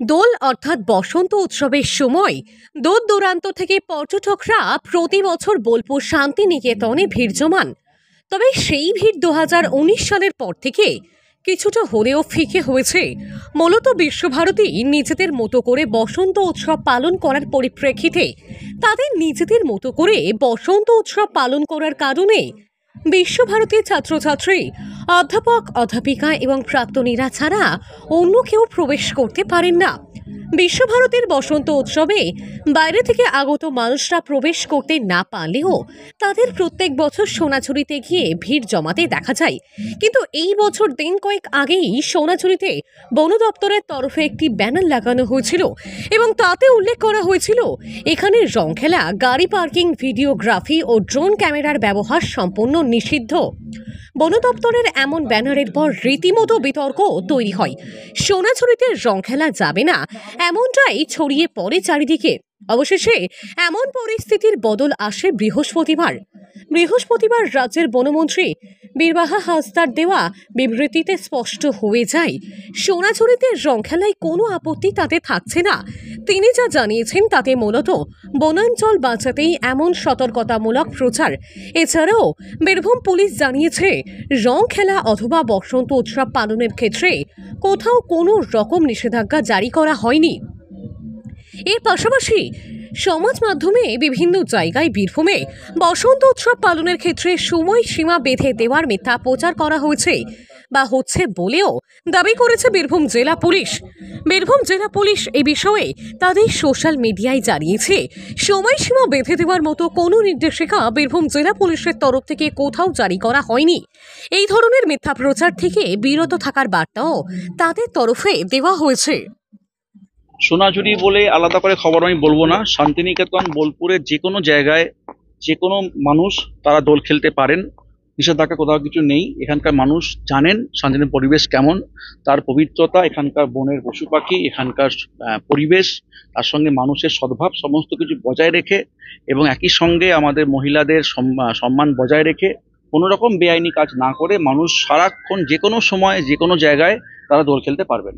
দোল অর্থাৎ বসন্ত উৎসবের সময় দূর দূরান্ত থেকে পর্যটকরা প্রতি বছর বোলপুর শান্তিনিকেতনে ভিড় জমান। তবে সেই ভিড় 2019 সালের পর থেকে কিছুটা হলেও ফিকে হয়েছে। মূলত বিশ্বভারতী নিজেদের মতো করে বসন্ত উৎসব পালন করার পরিপ্রেক্ষিতে তাদের নিজেদের মতো করে বসন্ত উৎসব পালন করার কারণে বিশ্বভারতীর ছাত্রছাত্রী, অধ্যাপক অধ্যাপিকা এবং প্রাক্তনীরা ছাড়া অন্য কেউ প্রবেশ করতে পারেন না। বিশ্বভারতীর বসন্ত উৎসবে বাইরে থেকে আগত মানুষরা প্রবেশ করতে না পারলেও তাদের প্রত্যেক বছর সোনাঝুরিতে গিয়ে ভিড় জমাতে দেখা যায়। কিন্তু এই বছর দিন কয়েক আগেই সোনাঝুরিতে বন দপ্তরের তরফে একটি ব্যানার লাগানো হয়েছিল এবং তাতে উল্লেখ করা হয়েছিল এখানে রংখেলা, গাড়ি পার্কিং, ভিডিওগ্রাফি ও ড্রোন ক্যামেরার ব্যবহার সম্পূর্ণ নিষিদ্ধ। বন দপ্তরের এমন ব্যানারের পর রীতিমতো বিতর্ক তৈরি হয়। সোনাঝুরিতে রং খেলা যাবে না এমনটাই ছড়িয়ে পড়ে চারিদিকে। অবশেষে এমন পরিস্থিতির বদল আসে বৃহস্পতিবার রাজ্যের বনমন্ত্রী বীরবাহা হাসদার দেওয়া বিবৃতিতে স্পষ্ট হয়ে যায় সোনাঝুরিতে রং খেলায় কোনো আপত্তি তাতে থাকছে না। তিনি যা জানিয়েছেন তাতে মূলত বনাঞ্চল বাঁচাতেই এমন সতর্কতামূলক প্রচার। এছাড়াও বীরভূম পুলিশ জানিয়েছে রং খেলা অথবা বসন্ত উৎসব পালনের ক্ষেত্রে কোথাও কোনো রকম নিষেধাজ্ঞা জারি করা হয়নি। এর পাশাপাশি সমাজ মাধ্যমে বিভিন্ন জায়গায় বীরভূমে বসন্ত উৎসব পালনের ক্ষেত্রে সময়সীমা বেঁধে দেওয়ার মিথ্যা প্রচার করা হচ্ছে বলেও দাবি করেছে বীরভূম জেলা পুলিশ। এই বিষয়ে তাদের সোশ্যাল মিডিয়ায় জানিয়েছে সময়সীমা বেঁধে দেওয়ার মতো কোনো নির্দেশিকা বীরভূম জেলা পুলিশের তরফ থেকে কোথাও জারি করা হয়নি। এই ধরনের মিথ্যা প্রচার থেকে বিরত থাকার বার্তাও তাদের তরফে দেওয়া হয়েছে। সোনাঝুরি বলে আলাদা করে খবর আমি বলবো না। শান্তিনিকেতন, বোলপুরের যে কোনো জায়গায় যে কোনো মানুষ তারা দোল খেলতে পারেন, নিষেধাজ্ঞা কোথাও কিছু নেই। এখানকার মানুষ জানেন শান্তিনিকেতনের পরিবেশ কেমন, তার পবিত্রতা, এখানকার বনের পশু পাখি, এখানকার পরিবেশ, তার সঙ্গে মানুষের সদ্ভাব সমস্ত কিছু বজায় রেখে এবং একই সঙ্গে আমাদের মহিলাদের সম্মান বজায় রেখে কোনো রকম বেআইনি কাজ না করে মানুষ সারাক্ষণ যে কোনো সময় যে কোনো জায়গায় তারা দোল খেলতে পারবেন।